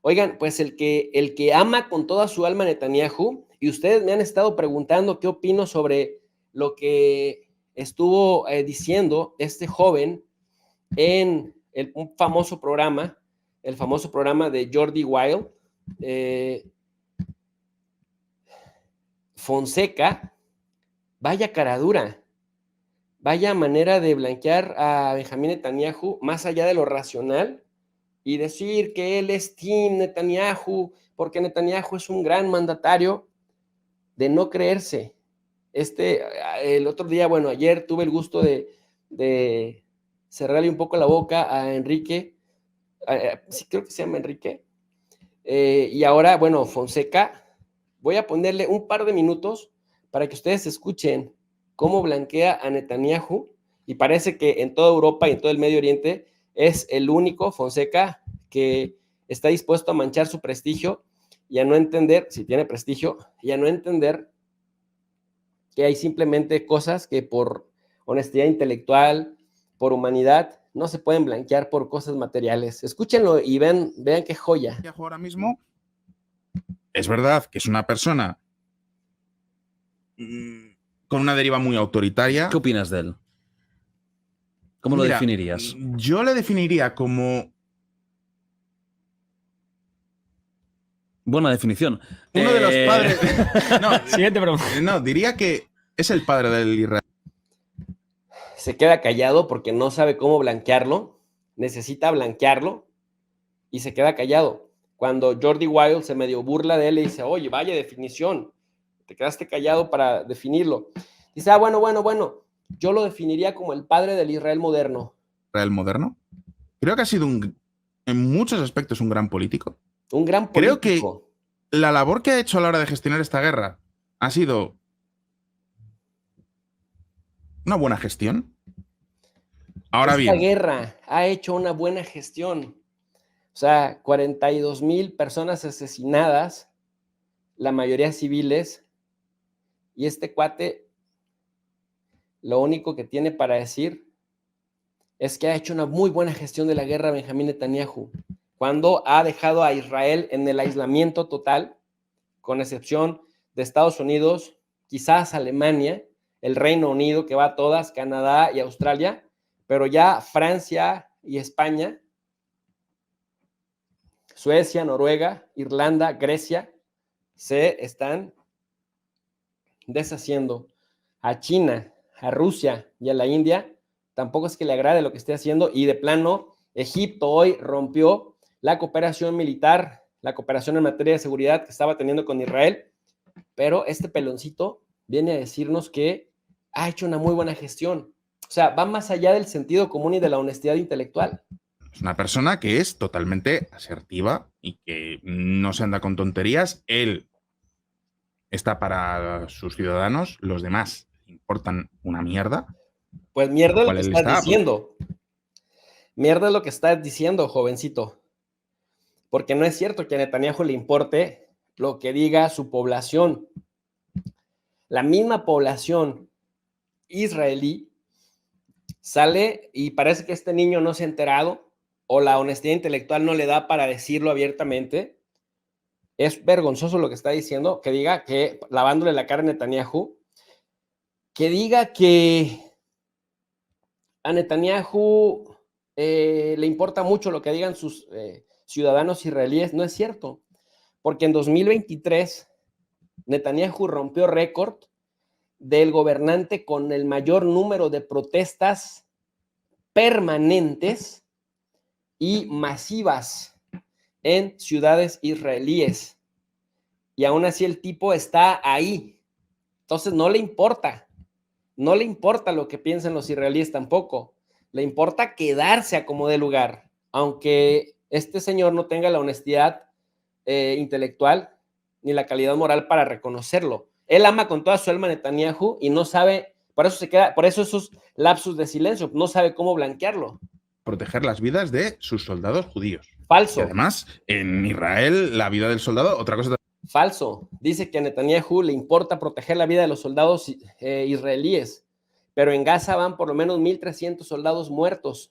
Oigan, pues el que ama con toda su alma a Netanyahu, y ustedes me han estado preguntando qué opino sobre lo que estuvo diciendo este joven en un famoso programa, el famoso programa de Jordi Wild, Fonseca, vaya caradura, vaya manera de blanquear a Benjamín Netanyahu más allá de lo racional y decir que él es Team Netanyahu porque Netanyahu es un gran mandatario, de no creerse. El otro día, bueno, ayer tuve el gusto de cerrarle un poco la boca a Enrique, sí creo que se llama Enrique, y ahora, bueno, Fonseca, voy a ponerle un par de minutos para que ustedes escuchen cómo blanquea a Netanyahu, y parece que en toda Europa y en todo el Medio Oriente es el único, Fonseca, que está dispuesto a manchar su prestigio y a no entender, si tiene prestigio, y a no entender que hay simplemente cosas que por honestidad intelectual, por humanidad, no se pueden blanquear por cosas materiales. Escúchenlo y vean qué joya. Ahora mismo es verdad que es una persona con una deriva muy autoritaria. ¿Qué opinas de él? ¿Cómo lo definirías? Yo le definiría como... Buena definición. Uno de los padres... Siguiente pregunta. No, diría que es el padre del Israel. Se queda callado porque no sabe cómo blanquearlo, necesita blanquearlo y se queda callado. Cuando Jordi Wild se medio burla de él y dice, oye, vaya definición, te quedaste callado para definirlo. Dice, bueno, yo lo definiría como el padre del Israel moderno. ¿Israel moderno? Creo que ha sido en muchos aspectos un gran político. Un gran político. Creo que la labor que ha hecho a la hora de gestionar esta guerra ha sido una buena gestión. Ahora bien, esta guerra ha hecho una buena gestión. O sea, 42,000 personas asesinadas, la mayoría civiles, y este cuate lo único que tiene para decir es que ha hecho una muy buena gestión de la guerra Benjamín Netanyahu, cuando ha dejado a Israel en el aislamiento total, con excepción de Estados Unidos, quizás Alemania, el Reino Unido, que va a todas, Canadá y Australia, pero ya Francia y España, Suecia, Noruega, Irlanda, Grecia, se están deshaciendo. A China, a Rusia y a la India tampoco es que le agrade lo que esté haciendo, y de plano Egipto hoy rompió la cooperación militar, la cooperación en materia de seguridad que estaba teniendo con Israel, pero este peloncito viene a decirnos que ha hecho una muy buena gestión. O sea, va más allá del sentido común y de la honestidad intelectual. es una persona que es totalmente asertiva y que no se anda con tonterías. Él está para sus ciudadanos, los demás importan una mierda. Pues mierda es lo que estás diciendo. Mierda es lo que estás diciendo, jovencito. Porque no es cierto que a Netanyahu le importe lo que diga su población. La misma población israelí sale y parece que este niño no se ha enterado o la honestidad intelectual no le da para decirlo abiertamente. Es vergonzoso lo que está diciendo, que diga que, lavándole la cara a Netanyahu, que diga que a Netanyahu le importa mucho lo que digan sus ciudadanos israelíes. No es cierto, porque en 2023 Netanyahu rompió récord del gobernante con el mayor número de protestas permanentes y masivas en ciudades israelíes. Y aún así el tipo está ahí. Entonces no le importa lo que piensen los israelíes tampoco. Le importa quedarse a como dé lugar, aunque este señor no tenga la honestidad intelectual ni la calidad moral para reconocerlo. Él ama con toda su alma a Netanyahu y no sabe, por eso esos lapsus de silencio, no sabe cómo blanquearlo. Proteger las vidas de sus soldados judíos. Falso. Y además, en Israel, la vida del soldado, otra cosa. Falso. Dice que a Netanyahu le importa proteger la vida de los soldados israelíes, pero en Gaza van por lo menos 1,300 soldados muertos.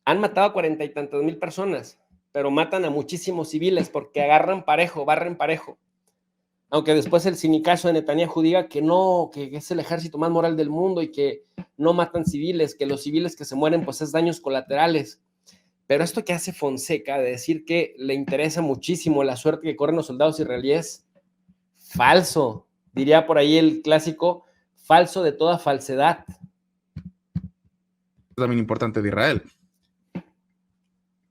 Han matado a 40 y tantas mil personas. pero matan a muchísimos civiles porque agarran parejo, barren parejo. Aunque después el sinicazo de Netanyahu diga que no, que es el ejército más moral del mundo y que no matan civiles, que los civiles que se mueren pues es daños colaterales. Pero esto que hace Fonseca de decir que le interesa muchísimo la suerte que corren los soldados israelíes, falso. Diría por ahí el clásico, falso de toda falsedad. También importante de Israel.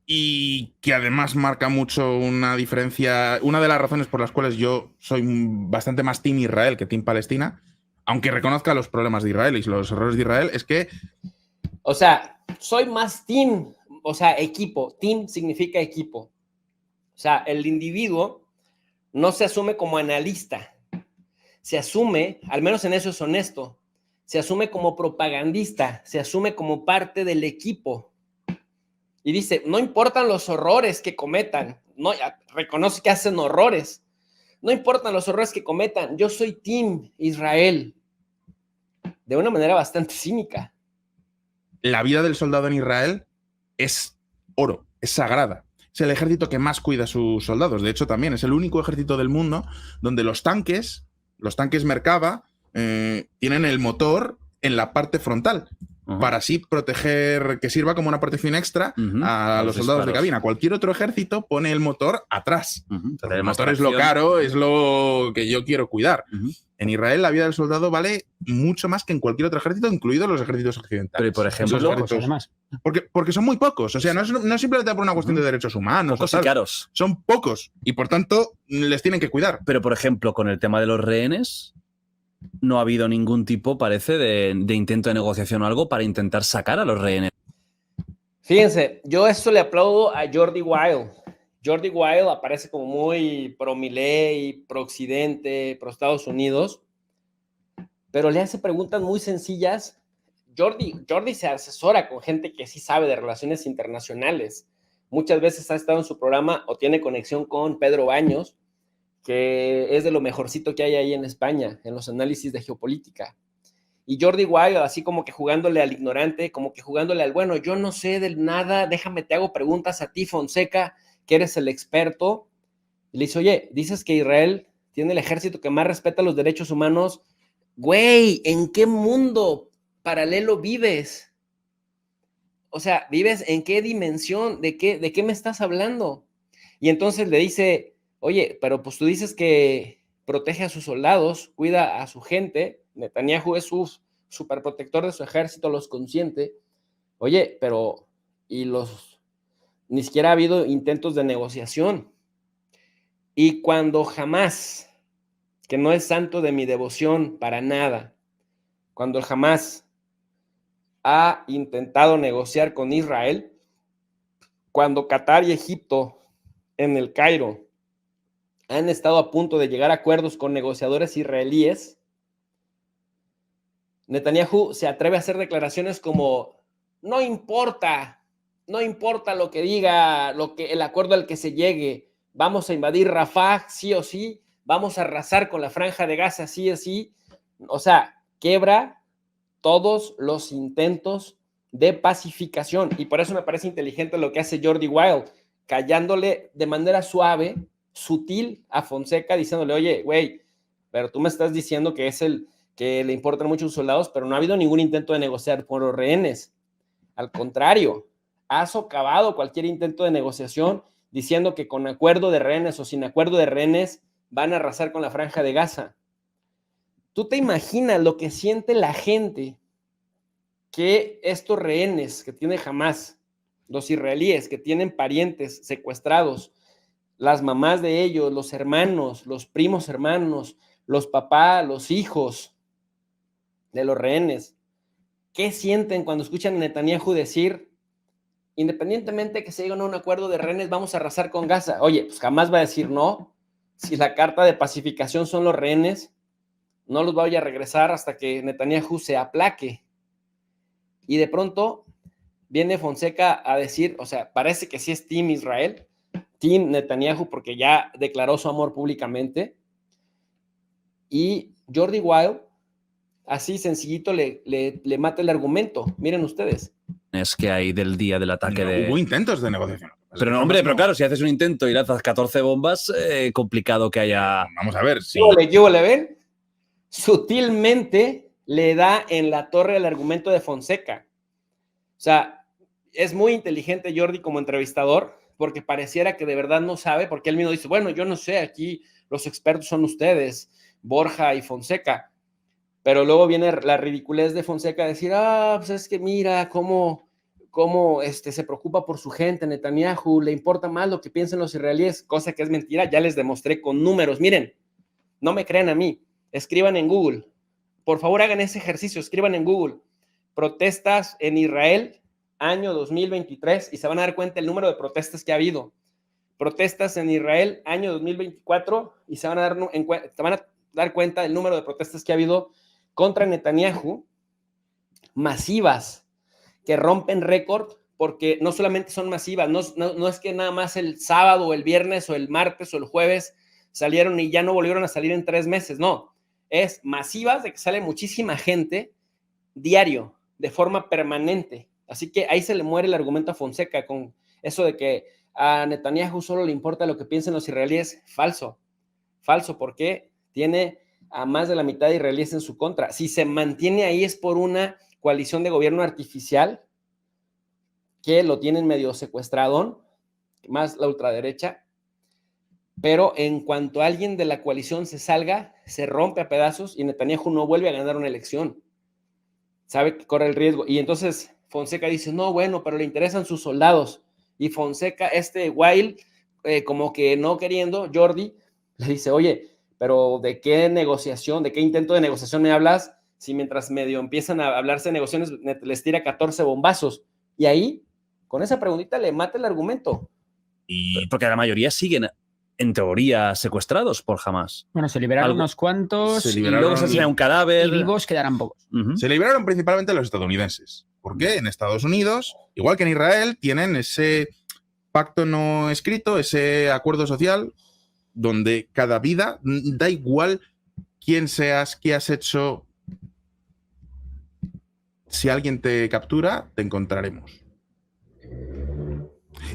Y que además marca mucho una diferencia. Una de las razones por las cuales yo soy bastante más Team Israel que Team Palestina, aunque reconozca los problemas de Israel y los errores de Israel, es que... O sea, soy más team, o sea, equipo. Team significa equipo. O sea, el individuo no se asume como analista. Se asume, al menos en eso es honesto, se asume como propagandista, se asume como parte del equipo. Y dice, no importan los horrores que cometan, no, reconoce que hacen horrores, no importan los horrores que cometan, yo soy Team Israel, de una manera bastante cínica. La vida del soldado en Israel es oro, es sagrada. Es el ejército que más cuida a sus soldados. De hecho, también es el único ejército del mundo donde los tanques Merkava, tienen el motor en la parte frontal. Para así proteger, que sirva como una protección extra a los soldados de cabina. Cualquier otro ejército pone el motor atrás. El motor es lo caro, es lo que yo quiero cuidar. En Israel la vida del soldado vale mucho más que en cualquier otro ejército, incluidos los ejércitos occidentales. Pero, por ejemplo, porque son muy pocos. O sea, no es simplemente por una cuestión de derechos humanos. Pocos y caros. Son pocos y, por tanto, les tienen que cuidar. Pero, por ejemplo, con el tema de los rehenes, no ha habido ningún tipo, parece, de intento de negociación o algo para intentar sacar a los rehenes. Fíjense, yo esto le aplaudo a Jordi Wild. Jordi Wild aparece como muy pro-Milei, pro-Occidente, pro-Estados Unidos, pero le hace preguntas muy sencillas. Jordi se asesora con gente que sí sabe de relaciones internacionales. Muchas veces ha estado en su programa o tiene conexión con Pedro Baños, que es de lo mejorcito que hay ahí en España, en los análisis de geopolítica. Y Jordi Wild, así como que jugándole al ignorante, como que jugándole al, bueno, yo no sé de nada, déjame, te hago preguntas a ti, Fonseca, que eres el experto. Y le dice, oye, dices que Israel tiene el ejército que más respeta los derechos humanos. Güey, ¿en qué mundo paralelo vives? O sea, ¿vives en qué dimensión? ¿De qué me estás hablando? Y entonces le dice, oye, pero pues tú dices que protege a sus soldados, cuida a su gente. Netanyahu es su superprotector de su ejército, los consiente. Oye, pero ni siquiera ha habido intentos de negociación. Y cuando Hamás, que no es santo de mi devoción para nada, cuando el Hamás ha intentado negociar con Israel, cuando Qatar y Egipto en el Cairo han estado a punto de llegar a acuerdos con negociadores israelíes, Netanyahu se atreve a hacer declaraciones como, no importa lo que diga, el acuerdo al que se llegue, vamos a invadir Rafah sí o sí, vamos a arrasar con la franja de Gaza sí o sí. O sea, quebra todos los intentos de pacificación, y por eso me parece inteligente lo que hace Jordi Wild, callándole de manera suave, sutil a Fonseca, diciéndole, oye, güey, pero tú me estás diciendo que es que le importan mucho sus soldados, pero no ha habido ningún intento de negociar por los rehenes. Al contrario, ha socavado cualquier intento de negociación diciendo que con acuerdo de rehenes o sin acuerdo de rehenes van a arrasar con la franja de Gaza. ¿Tú te imaginas lo que siente la gente que estos rehenes que tiene Hamás, los israelíes que tienen parientes secuestrados, las mamás de ellos, los hermanos, los primos hermanos, los papás, los hijos de los rehenes, qué sienten cuando escuchan a Netanyahu decir, independientemente que se llegue a un acuerdo de rehenes, vamos a arrasar con Gaza? Oye, pues jamás va a decir no. Si la carta de pacificación son los rehenes, no los vaya a regresar hasta que Netanyahu se aplaque. Y de pronto viene Fonseca a decir, o sea, parece que sí es Team Israel, Team Netanyahu, porque ya declaró su amor públicamente. Y Jordi Wild, así sencillito, le mata el argumento. Miren ustedes. Es que hay del día del ataque Hubo intentos de negociación. Pero no, hombre, pero claro, si haces un intento y lanzas 14 bombas, complicado que haya... Vamos a ver, sí. ¿Qué huele, ven? Sutilmente le da en la torre el argumento de Fonseca. O sea, es muy inteligente Jordi como entrevistador, porque pareciera que de verdad no sabe, porque él mismo dice, bueno, yo no sé, aquí los expertos son ustedes, Borja y Fonseca. Pero luego viene la ridiculez de Fonseca a decir, pues es que mira cómo se preocupa por su gente, Netanyahu, le importa más lo que piensen los israelíes, cosa que es mentira, ya les demostré con números. Miren, no me crean a mí, escriban en Google, por favor hagan ese ejercicio, escriban en Google, protestas en Israel, año 2023, y se van a dar cuenta el número de protestas que ha habido. Protestas en Israel, año 2024, y se van a dar cuenta del número de protestas que ha habido contra Netanyahu, masivas, que rompen récord, porque no solamente son masivas, no es que nada más el sábado o el viernes o el martes o el jueves salieron y ya no volvieron a salir en 3 meses, no, es masivas de que sale muchísima gente diario, de forma permanente. Así que ahí se le muere el argumento a Fonseca con eso de que a Netanyahu solo le importa lo que piensen los israelíes. Falso, porque tiene a más de la mitad de israelíes en su contra. Si se mantiene ahí es por una coalición de gobierno artificial que lo tienen medio secuestradón, más la ultraderecha, pero en cuanto alguien de la coalición se salga, se rompe a pedazos y Netanyahu no vuelve a ganar una elección. Sabe que corre el riesgo. Y entonces Fonseca dice, no, bueno, pero le interesan sus soldados. Y Fonseca, Wild, como que no queriendo, Jordi, le dice, oye, pero ¿de qué negociación, de qué intento de negociación me hablas? Si mientras medio empiezan a hablarse de negociaciones, les tira 14 bombazos. Y ahí, con esa preguntita, le mata el argumento. Y porque la mayoría siguen, en teoría, secuestrados por Hamas. Bueno, se liberaron unos cuantos Se Y liberaron- luego se enseña un cadáver. y vivos quedarán pocos. Ujú. Se liberaron principalmente los estadounidenses. Porque en Estados Unidos, igual que en Israel, tienen ese pacto no escrito, ese acuerdo social, donde cada vida, da igual quién seas, qué has hecho, si alguien te captura, te encontraremos.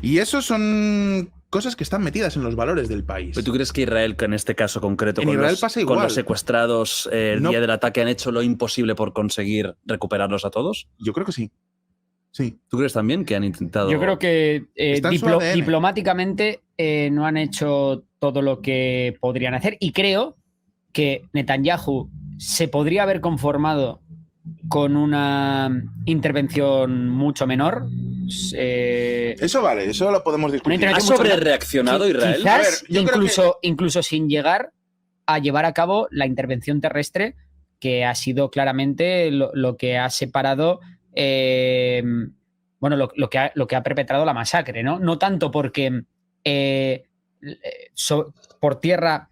Y eso son cosas que están metidas en los valores del país. ¿Pero tú crees que Israel, que en este caso concreto, En con, Israel los, pasa con igual. los secuestrados el No. día del ataque, han hecho lo imposible por conseguir recuperarlos a todos? Yo creo que sí. Sí. ¿Tú crees también que han intentado...? Yo creo que Está en su ADN. diplomáticamente no han hecho todo lo que podrían hacer y creo que Netanyahu se podría haber conformado con una intervención mucho menor. Eso vale, eso lo podemos Una discutir. ¿Ha intervención mucho menor. sobrereaccionado Israel? Quizás A ver, yo creo incluso sin llegar a llevar a cabo la intervención terrestre, que ha sido claramente lo que ha separado, lo que ha perpetrado la masacre, ¿no? No tanto porque por tierra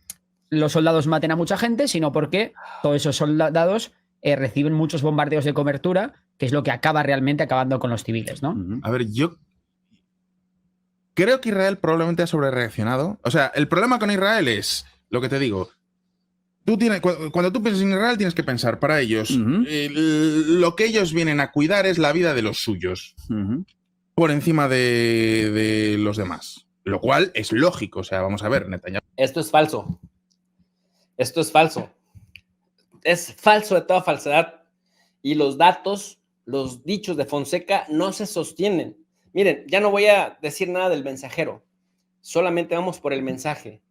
los soldados maten a mucha gente, sino porque todos esos soldados reciben muchos bombardeos de cobertura, que es lo que acaba realmente acabando con los civiles, ¿no? Ujú. A ver, yo creo que Israel probablemente ha sobrereaccionado. O sea, el problema con Israel es, lo que te digo, cuando tú piensas en Israel tienes que pensar, para ellos, Ujú. lo que ellos vienen a cuidar es la vida de los suyos, Ujú. por encima de los demás. Lo cual es lógico, o sea, vamos a ver, Netanyahu. Esto es falso. Esto es falso. Es falso de toda falsedad. Y los datos, los dichos de Fonseca no se sostienen. Miren, ya no voy a decir nada del mensajero. Solamente vamos por el mensaje.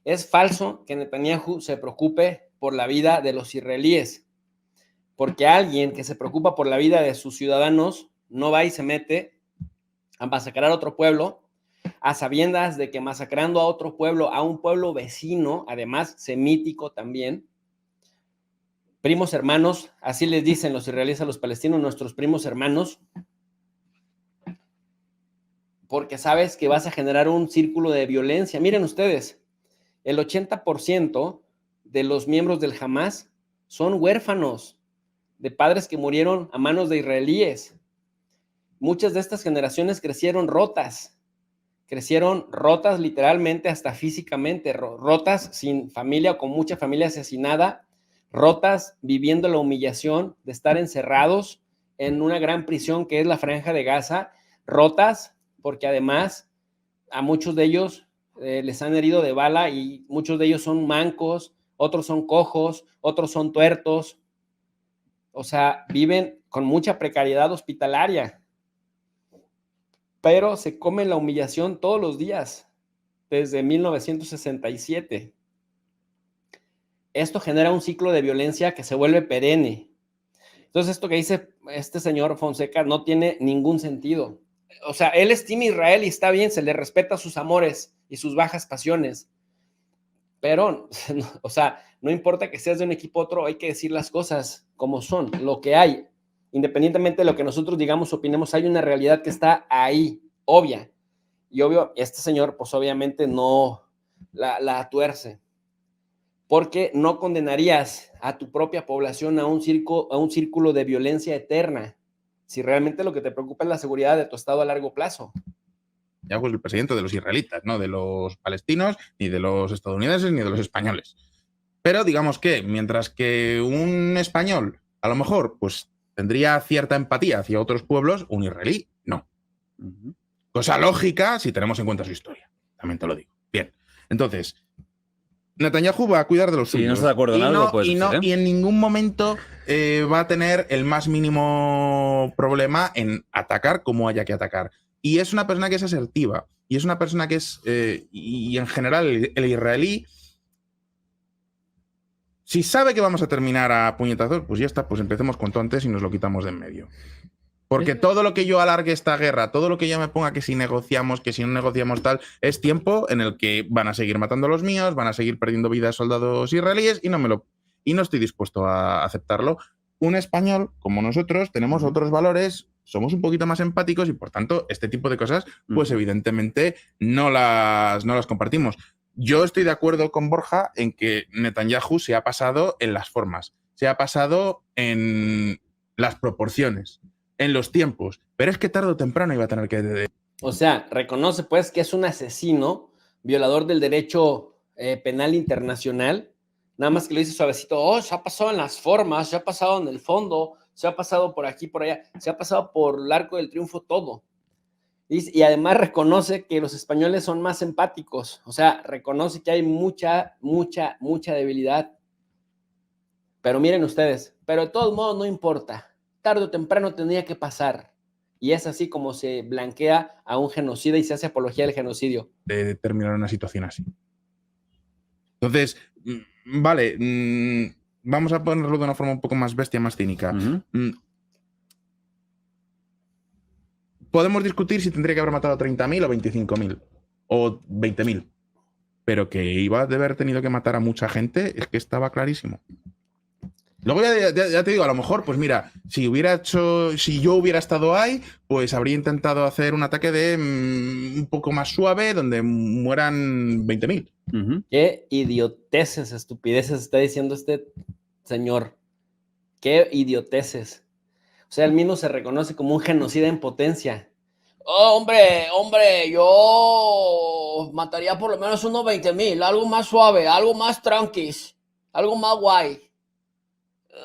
Es falso que Netanyahu se preocupe por la vida de los israelíes. Porque alguien que se preocupa por la vida de sus ciudadanos no va y se mete a masacrar a otro pueblo, a sabiendas de que masacrando a otro pueblo, a un pueblo vecino, además semítico también, primos hermanos, así les dicen los israelíes a los palestinos, nuestros primos hermanos, porque sabes que vas a generar un círculo de violencia. Miren ustedes, el 80% de los miembros del Hamas son huérfanos de padres que murieron a manos de israelíes. Muchas de estas generaciones crecieron rotas literalmente hasta físicamente, rotas sin familia o con mucha familia asesinada, rotas viviendo la humillación de estar encerrados en una gran prisión que es la Franja de Gaza, rotas porque además a muchos de ellos les han herido de bala y muchos de ellos son mancos, otros son cojos, otros son tuertos. O sea, viven con mucha precariedad hospitalaria, pero se comen la humillación todos los días, desde 1967. Esto genera un ciclo de violencia que se vuelve perenne. Entonces, esto que dice este señor Fonseca no tiene ningún sentido. O sea, él estima a Israel y está bien, se le respeta sus amores y sus bajas pasiones. Pero, o sea, no importa que seas de un equipo a otro, hay que decir las cosas como son, lo que hay. Independientemente de lo que nosotros digamos, opinemos, hay una realidad que está ahí, obvia. Y obvio, este señor, pues obviamente no la tuerce. Porque no condenarías a tu propia población a un círculo de violencia eterna si realmente lo que te preocupa es la seguridad de tu estado a largo plazo. Netanyahu es el presidente de los israelitas, no de los palestinos, ni de los estadounidenses, ni de los españoles. Pero digamos que, mientras que un español, a lo mejor, pues tendría cierta empatía hacia otros pueblos, un israelí, no. Cosa lógica si tenemos en cuenta su historia. También te lo digo. Bien. Entonces, Netanyahu va a cuidar de los suyos. Si no está de acuerdo en algo, pues y en ningún momento va a tener el más mínimo problema en atacar como haya que atacar. Y es una persona que es asertiva. Y es una persona que es... y en general, el israelí, si sabe que vamos a terminar a puñetazos, pues ya está, pues empecemos cuanto antes y nos lo quitamos de en medio. Porque todo lo que yo alargue esta guerra, todo lo que yo me ponga que si negociamos, que si no negociamos tal, es tiempo en el que van a seguir matando a los míos, van a seguir perdiendo vidas soldados israelíes y no estoy dispuesto a aceptarlo. Un español como nosotros tenemos otros valores, somos un poquito más empáticos y por tanto este tipo de cosas pues evidentemente no las compartimos. Yo estoy de acuerdo con Borja en que Netanyahu se ha pasado en las formas, se ha pasado en las proporciones, en los tiempos, pero es que tarde o temprano iba a tener que... O sea, reconoce pues que es un asesino, violador del derecho penal internacional, nada más que lo dice suavecito, oh, se ha pasado en las formas, se ha pasado en el fondo, se ha pasado por aquí, por allá, se ha pasado por el arco del triunfo todo. Y además reconoce que los españoles son más empáticos, o sea, reconoce que hay mucha debilidad. Pero miren ustedes, pero de todos modos no importa. Tarde o temprano tendría que pasar. Y es así como se blanquea a un genocida y se hace apología del genocidio. De terminar una situación así. Entonces, vale, vamos a ponerlo de una forma un poco más bestia, más cínica. Podemos discutir si tendría que haber matado a 30.000 o 25.000 o 20.000. Pero que iba de haber tenido que matar a mucha gente, es que estaba clarísimo. Luego ya te digo, a lo mejor, pues mira, si yo hubiera estado ahí, pues habría intentado hacer un ataque un poco más suave, donde mueran 20.000. Qué idioteces, estupideces está diciendo este señor. Qué idioteces. O sea, él mismo se reconoce como un genocida en potencia. Oh, hombre, yo mataría por lo menos unos 20.000, algo más suave, algo más tranquis, algo más guay.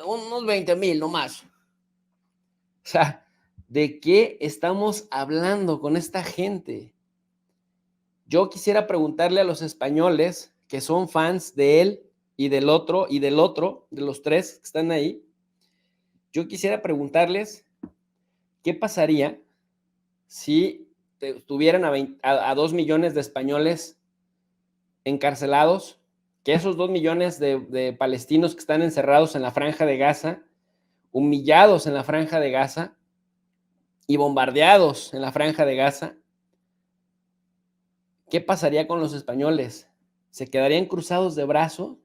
Unos 20.000 nomás. O sea, ¿de qué estamos hablando con esta gente? Yo quisiera preguntarle a los españoles que son fans de él y del otro, de los tres que están ahí. Yo quisiera preguntarles qué pasaría si tuvieran a 2 millones de españoles encarcelados, que esos 2 millones de palestinos que están encerrados en la Franja de Gaza, humillados en la Franja de Gaza y bombardeados en la Franja de Gaza, ¿qué pasaría con los españoles? ¿Se quedarían cruzados de brazo?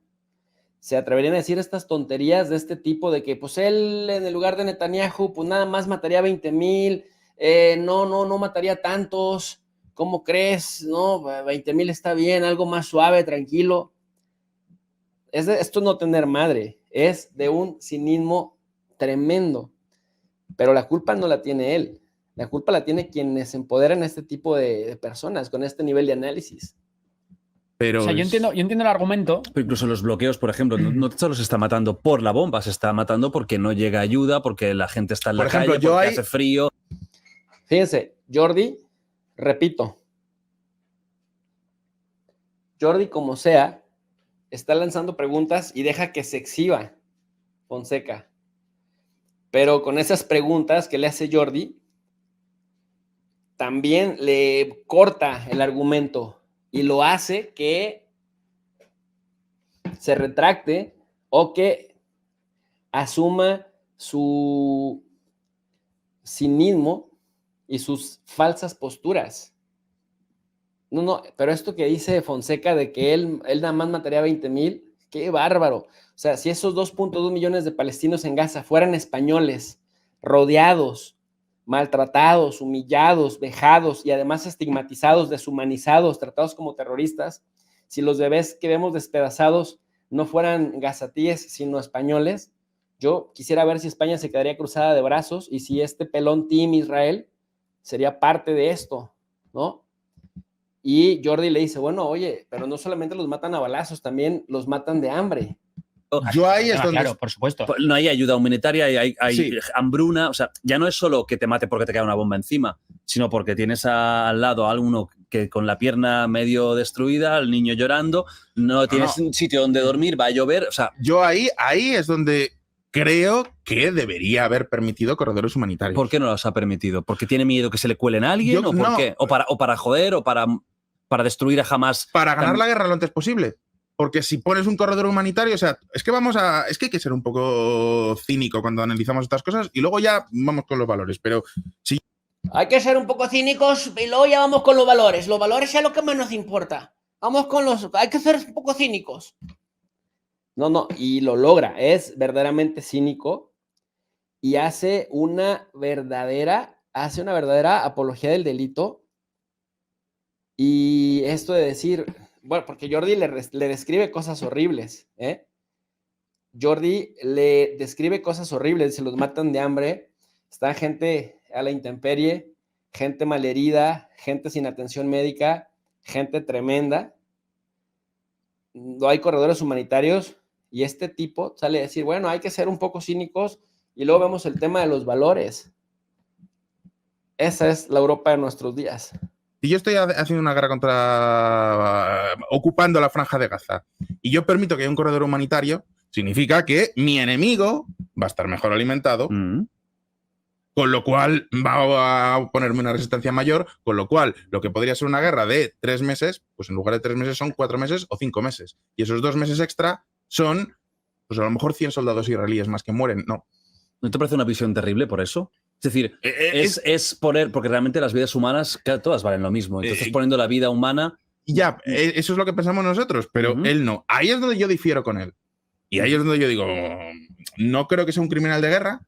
¿Se atreverían a decir estas tonterías de este tipo de que pues él en el lugar de Netanyahu pues nada más mataría 20.000, no mataría tantos, ¿cómo crees? No, 20.000 está bien, algo más suave, tranquilo. Esto no tener madre, es de un cinismo tremendo, pero la culpa no la tiene él, la culpa la tiene quienes empoderan a este tipo de personas con este nivel de análisis. Pero o sea, yo entiendo el argumento. Pero incluso los bloqueos, por ejemplo, no solo se está matando por la bomba, se está matando porque no llega ayuda, porque la gente está en la calle, porque hace frío. Fíjense, Jordi, repito, Jordi, como sea, está lanzando preguntas y deja que se exhiba Fonseca. Pero con esas preguntas que le hace Jordi, también le corta el argumento y lo hace que se retracte o que asuma su cinismo y sus falsas posturas. No, pero esto que dice Fonseca de que él nada más mataría 20,000, qué bárbaro. O sea, si esos 2.2 millones de palestinos en Gaza fueran españoles, rodeados, maltratados, humillados, vejados y además estigmatizados, deshumanizados, tratados como terroristas, si los bebés que vemos despedazados no fueran gazatíes, sino españoles, yo quisiera ver si España se quedaría cruzada de brazos y si este pelón Team Israel sería parte de esto, ¿no? Y Jordi le dice, bueno, oye, pero no solamente los matan a balazos, también los matan de hambre. Yo ahí es donde... Claro, por supuesto. No hay ayuda humanitaria, hay Sí. hambruna. O sea, ya no es solo que te mate porque te cae una bomba encima, sino porque tienes al lado a alguno que con la pierna medio destruida, al niño llorando, no tienes un sitio donde dormir, va a llover. O sea, Yo ahí es donde creo que debería haber permitido corredores humanitarios. ¿por qué no los ha permitido? ¿Porque tiene miedo que se le cuelen a alguien? Yo- ¿O por no. qué? ¿O para joder? ¿O para destruir a Hamas? Para ganar la guerra lo antes posible. Porque si pones un corredor humanitario, o sea, es que hay que ser un poco cínico cuando analizamos estas cosas y luego ya vamos con los valores. Pero si Hay que ser un poco cínicos y luego ya vamos con los valores. Los valores es lo que más nos importa. Vamos con los... Hay que ser un poco cínicos. No, y lo logra. Es verdaderamente cínico y hace una verdadera apología del delito. Y esto de decir, bueno, porque Jordi le describe cosas horribles, ¿eh? Jordi le describe cosas horribles, se los matan de hambre, está gente a la intemperie, gente malherida, gente sin atención médica, gente tremenda. No hay corredores humanitarios y este tipo sale a decir, bueno, hay que ser un poco cínicos y luego vemos el tema de los valores. Esa es la Europa de nuestros días. Si yo estoy haciendo una guerra ocupando la franja de Gaza y yo permito que haya un corredor humanitario, significa que mi enemigo va a estar mejor alimentado, con lo cual va a ponerme una resistencia mayor, con lo cual lo que podría ser una guerra de 3 meses, pues en lugar de 3 meses son 4 meses o 5 meses. Y esos 2 meses extra son, pues a lo mejor 100 soldados israelíes más que mueren. No. ¿No te parece una visión terrible por eso? Es decir, es poner, porque realmente las vidas humanas, claro, todas valen lo mismo. Entonces, poniendo la vida humana. Y ya, eso es lo que pensamos nosotros, pero él no. Ahí es donde yo difiero con él. Y ahí es donde yo digo, no creo que sea un criminal de guerra,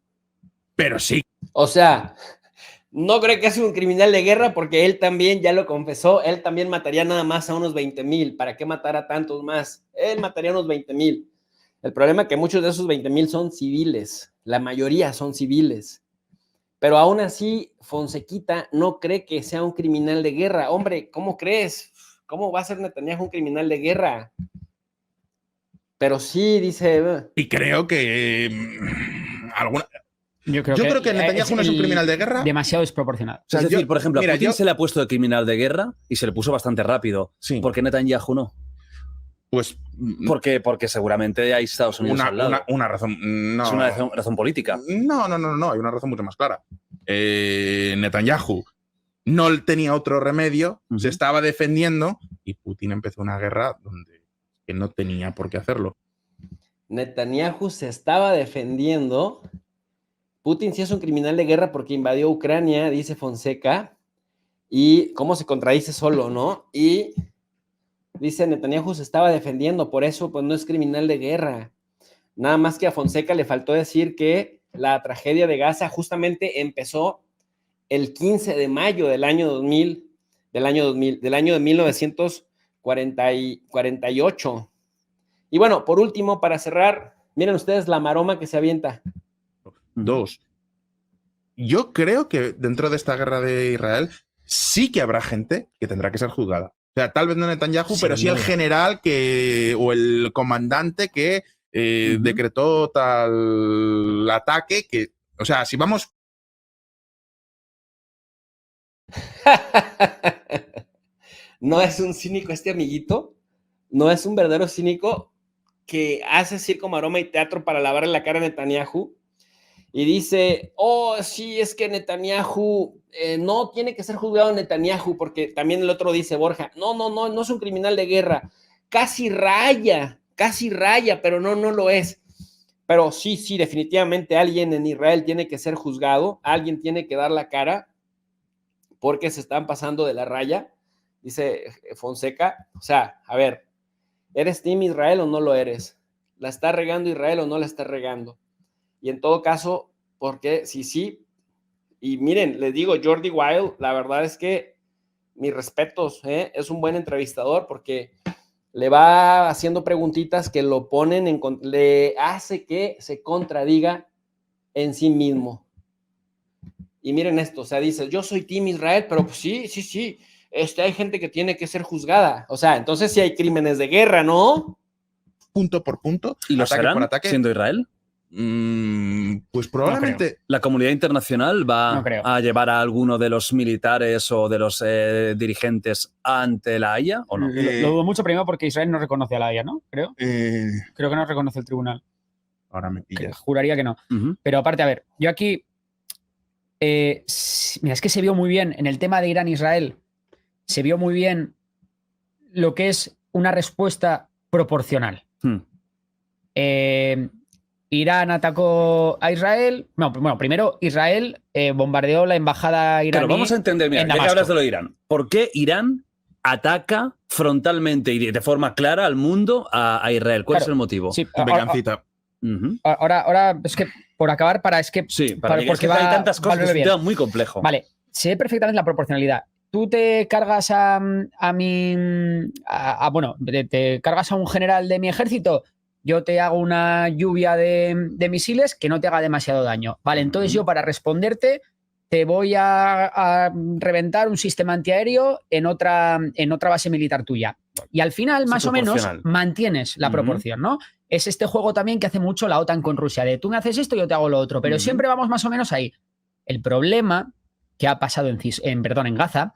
pero sí. O sea, no creo que sea un criminal de guerra porque él también ya lo confesó, él también mataría nada más a unos 20,000. ¿Para qué matar a tantos más? Él mataría a unos 20,000. El problema es que muchos de esos 20,000 son civiles, la mayoría son civiles. Pero aún así, Fonsequita no cree que sea un criminal de guerra. Hombre, ¿cómo crees? ¿Cómo va a ser Netanyahu un criminal de guerra? Pero sí, dice... Y creo que Yo creo que Netanyahu no es un criminal de guerra. Demasiado desproporcionado. O sea, es decir, por ejemplo, a Putin se le ha puesto de criminal de guerra y se le puso bastante rápido. Sí. ¿Por qué Netanyahu no? Pues porque seguramente hay Estados Unidos al lado. Una razón. No. Es una razón política. No. Hay una razón mucho más clara. Netanyahu no tenía otro remedio, se estaba defendiendo y Putin empezó una guerra donde no tenía por qué hacerlo. Netanyahu se estaba defendiendo. Putin sí es un criminal de guerra porque invadió Ucrania, dice Fonseca. Y cómo se contradice solo, ¿no? Y dice Netanyahu se estaba defendiendo, por eso pues no es criminal de guerra. Nada más que a Fonseca le faltó decir que la tragedia de Gaza justamente empezó el 15 de mayo del año de 1948. Y bueno, por último, para cerrar, miren ustedes la maroma que se avienta. 2. Yo creo que dentro de esta guerra de Israel sí que habrá gente que tendrá que ser juzgada. O sea, tal vez no Netanyahu, pero sí el general o el comandante que decretó tal ataque que, o sea, si vamos... ¿No es un cínico este amiguito? no es un verdadero cínico que hace circo, maroma y teatro para lavarle la cara a Netanyahu y dice, oh, sí, es que Netanyahu no tiene que ser juzgado Netanyahu, porque también el otro dice, Borja, no es un criminal de guerra, casi raya, pero no lo es. Pero sí, definitivamente alguien en Israel tiene que ser juzgado, alguien tiene que dar la cara, porque se están pasando de la raya, dice Fonseca. O sea, a ver, ¿eres Team Israel o no lo eres? ¿La está regando Israel o no la está regando? Y en todo caso, porque sí, y miren, les digo, Jordi Wild, la verdad es que mis respetos, es un buen entrevistador porque le va haciendo preguntitas que lo ponen le hace que se contradiga en sí mismo. Y miren esto, o sea, dice, yo soy Team Israel, pero pues sí, hay gente que tiene que ser juzgada. O sea, entonces sí hay crímenes de guerra, ¿no? Punto por punto, ¿Y lo ataque serán por ataque. siendo Israel? Pues probablemente. ¿La comunidad internacional va a llevar a alguno de los militares o de los dirigentes ante la Haya o no? Lo dudo mucho, primero porque Israel no reconoce a la Haya, ¿no? Creo que no reconoce el tribunal. Ahora me pillas. Juraría que no. Pero aparte, a ver, yo aquí... mira, es que se vio muy bien en el tema de Irán-Israel, se vio muy bien lo que es una respuesta proporcional. Irán atacó a Israel. Bueno, primero Israel bombardeó la embajada iraní. Pero vamos a entender, mira, ya que hablas de lo de Irán, ¿por qué Irán ataca frontalmente y de forma clara al mundo a Israel? ¿Cuál es el motivo? Sí, Vengancita. Ahora, es que por acabar, porque hay tantas cosas, es un tema muy complejo. Vale, se ve perfectamente la proporcionalidad. Tú te cargas te cargas a un general de mi ejército, yo te hago una lluvia de misiles que no te haga demasiado daño. Vale, entonces yo para responderte te voy a reventar un sistema antiaéreo en otra base militar tuya. Y al final, más o menos, mantienes la proporción, ¿no? Es este juego también que hace mucho la OTAN con Rusia, de tú me haces esto, yo te hago lo otro, pero siempre vamos más o menos ahí. El problema que ha pasado en Gaza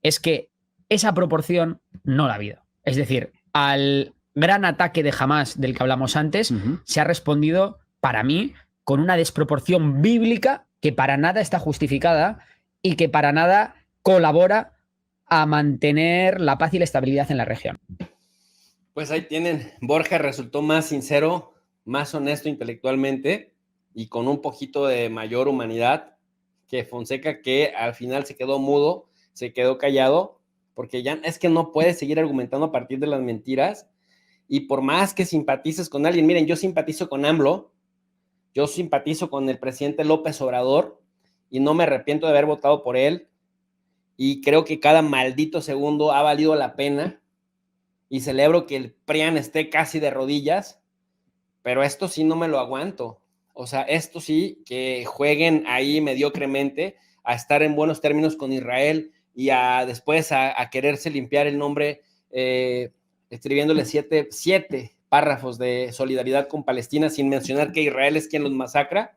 es que esa proporción no la ha habido. Es decir, al gran ataque de Hamás del que hablamos antes, se ha respondido, para mí, con una desproporción bíblica que para nada está justificada y que para nada colabora a mantener la paz y la estabilidad en la región. Pues ahí tienen, Borja resultó más sincero, más honesto intelectualmente y con un poquito de mayor humanidad que Fonseca, que al final se quedó mudo, se quedó callado, porque ya es que no puede seguir argumentando a partir de las mentiras. Y por más que simpatices con alguien, miren, yo simpatizo con AMLO, yo simpatizo con el presidente López Obrador y no me arrepiento de haber votado por él y creo que cada maldito segundo ha valido la pena y celebro que el PRIAN esté casi de rodillas, pero esto sí no me lo aguanto. O sea, esto sí, que jueguen ahí mediocremente a estar en buenos términos con Israel y después a quererse limpiar el nombre escribiéndole siete párrafos de solidaridad con Palestina sin mencionar que Israel es quien los masacra.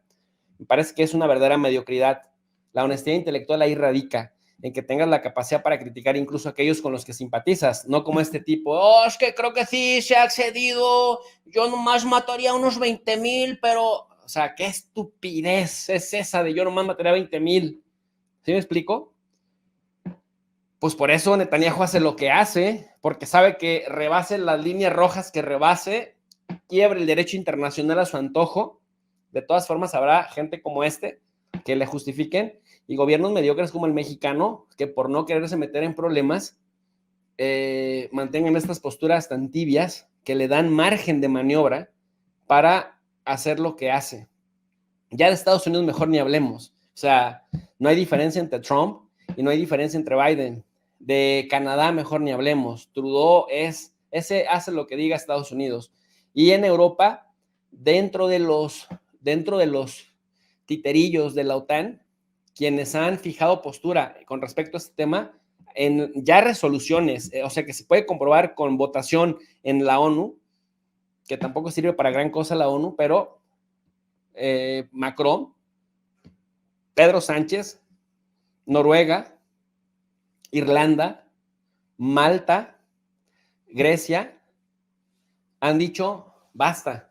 Me parece que es una verdadera mediocridad. La honestidad intelectual ahí radica en que tengas la capacidad para criticar incluso a aquellos con los que simpatizas, no como este tipo, es que creo que sí se ha accedido, yo nomás mataría unos 20,000, pero, o sea, qué estupidez es esa de yo nomás mataría 20,000. ¿Sí me explico? Pues por eso Netanyahu hace lo que hace, porque sabe que rebase las líneas rojas que rebase, quiebre el derecho internacional a su antojo. De todas formas, habrá gente como este que le justifiquen y gobiernos mediocres como el mexicano, que por no quererse meter en problemas, mantengan estas posturas tan tibias que le dan margen de maniobra para hacer lo que hace. Ya de Estados Unidos mejor ni hablemos. O sea, no hay diferencia entre Trump y no hay diferencia entre Biden. De Canadá mejor ni hablemos. Trudeau ese hace lo que diga Estados Unidos. Y en Europa, dentro de los titerillos de la OTAN, quienes han fijado postura con respecto a este tema, en ya resoluciones, o sea que se puede comprobar con votación en la ONU, que tampoco sirve para gran cosa la ONU, pero Macron, Pedro Sánchez, Noruega, Irlanda, Malta, Grecia han dicho, basta,